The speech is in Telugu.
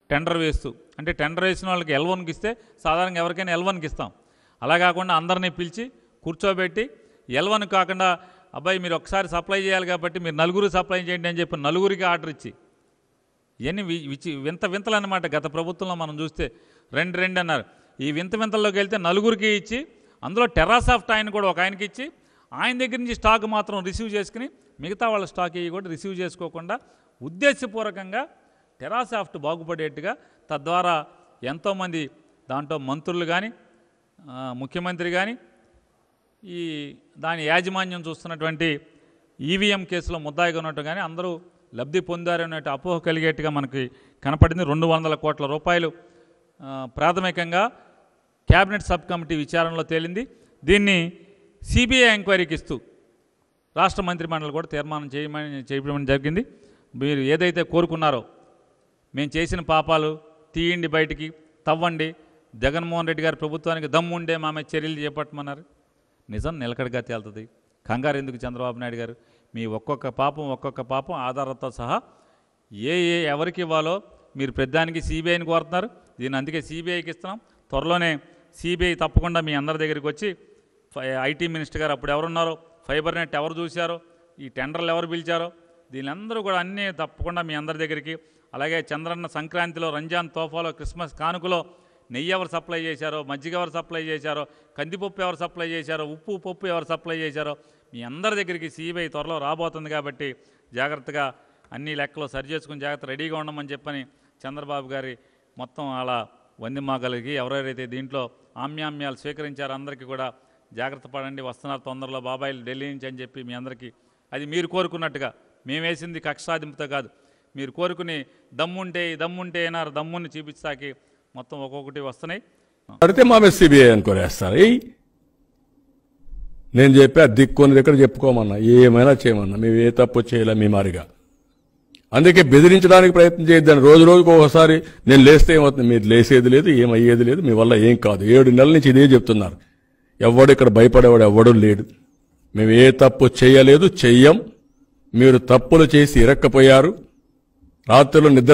టెండర్ వేస్తూ, అంటే టెండర్ వేసిన వాళ్ళకి L1కి ఇస్తే సాధారణంగా ఎవరికైనా L1కి ఇస్తాం. అలా కాకుండా అందరినీ పిలిచి కూర్చోబెట్టి L1 కాకుండా అబ్బాయి మీరు ఒకసారి సప్లై చేయాలి కాబట్టి మీరు నలుగురు సప్లై చేయండి అని చెప్పి నలుగురికి ఆర్డర్ ఇచ్చి, ఇవన్నీ వింతలు అన్నమాట. గత ప్రభుత్వంలో మనం చూస్తే 2 అన్నారు. ఈ వింతల్లోకి వెళ్తే నలుగురికి ఇచ్చి, అందులో టెరాసాఫ్ట్ ఆయన కూడా ఒక ఆయనకి ఇచ్చి, ఆయన దగ్గర నుంచి స్టాక్ మాత్రం రిసీవ్ చేసుకుని మిగతా వాళ్ళ స్టాక్ ఇవి కూడా రిసీవ్ చేసుకోకుండా ఉద్దేశపూర్వకంగా టెరాసాఫ్ట్ బాగుపడేట్టుగా, తద్వారా ఎంతోమంది దాంట్లో మంత్రులు కానీ ముఖ్యమంత్రి కానీ ఈ దాని యాజమాన్యం చూస్తున్నటువంటి ఈవీఎం కేసులో ముద్దాయిగా ఉన్నట్టు కానీ అందరూ లబ్ధి పొందారనే అపోహ కలిగేట్టుగా మనకి కనపడింది. 200 కోట్ల రూపాయలు ప్రాథమికంగా క్యాబినెట్ సబ్ కమిటీ విచారణలో తేలింది. దీన్ని సిబిఐ ఎంక్వైరీకి ఇస్తూ రాష్ట్ర మంత్రిమండలి కూడా తీర్మానం చేయమని జరిగింది. మీరు ఏదైతే కోరుకున్నారో మేము చేసిన పాపాలు తీయండి, బయటికి తవ్వండి, జగన్మోహన్ రెడ్డి గారి ప్రభుత్వానికి దమ్ముండే మా మీద చర్యలు చేపట్టమన్నారు. నిజం నిలకడగా తేలుతుంది. కంగారు ఎందుకు చంద్రబాబు నాయుడు గారు? మీ ఒక్కొక్క పాపం ఆధారాలతో సహా ఎవరికి ఇవ్వాలో మీరు పెద్దానికి సిబిఐని కోరుతున్నారు. దీన్ని అందుకే సిబిఐకి ఇస్తున్నాం. త్వరలోనే సిబిఐ తప్పకుండా మీ అందరి దగ్గరికి వచ్చి, ఐటీ మినిస్టర్ గారు అప్పుడు ఎవరున్నారో, ఫైబర్ నెట్ ఎవరు చూశారో, ఈ టెండర్లు ఎవరు పిలిచారో, దీనిలందరూ కూడా అన్నీ తప్పకుండా మీ అందరి దగ్గరికి, అలాగే చంద్రన్న సంక్రాంతిలో, రంజాన్ తోఫాలో, క్రిస్మస్ కానుకలో నెయ్యి ఎవరు సప్లై చేశారో, మజ్జిగ ఎవరు సప్లై చేశారో, కందిపప్పు ఎవరు సప్లై చేశారో, ఉప్పు పప్పు ఎవరు సప్లై చేశారో మీ అందరి దగ్గరికి సిబిఐ త్వరలో రాబోతుంది. కాబట్టి జాగ్రత్తగా అన్ని లెక్కలు సరి చేసుకుని జాగ్రత్త రెడీగా ఉండమని చెప్పని చంద్రబాబు గారి మొత్తం అలా వందిమాగలిగి ఎవరెవరైతే దీంట్లో ఆమ్యామ్యాలు స్వీకరించారో అందరికీ కూడా జాగ్రత్త పడండి, వస్తున్నారు తొందరలో బాబాయిలు ఢిల్లీ నుంచి అని చెప్పి మీ అందరికీ, అది మీరు కోరుకున్నట్టుగా మేము వేసింది కక్ష సాధింపుతో కాదు, మీరు కోరుకుని దమ్ముంటే అయినారు, దమ్ముని చూపించాకి మొత్తం ఒక్కొక్కటి వస్తున్నాయి. అడితే మా మీద సిబిఐ ఎంక్వైరీ చేస్తారు. నేను చెప్పా దిక్కుని దగ్గర చెప్పుకోమన్నా, ఏమైనా చేయమన్నా, మేము ఏ తప్పు చేయలే మీ మారిగా. అందుకే బెదిరించడానికి ప్రయత్నం చేయొద్దని. రోజుకు ఒకసారి నేను లేస్తే ఏమవుతుంది, మీరు లేసేది లేదు, ఏమయ్యేది లేదు, మీ వల్ల ఏం కాదు. 7 నెలల నుంచి ఇదే చెప్తున్నారు. ఎవడు ఇక్కడ భయపడేవాడు ఎవడు లేడు. మేము ఏ తప్పు చేయలేదు, చెయ్యం. మీరు తప్పులు చేసి ఇరక్కపోయారు. రాత్రులు నిద్ర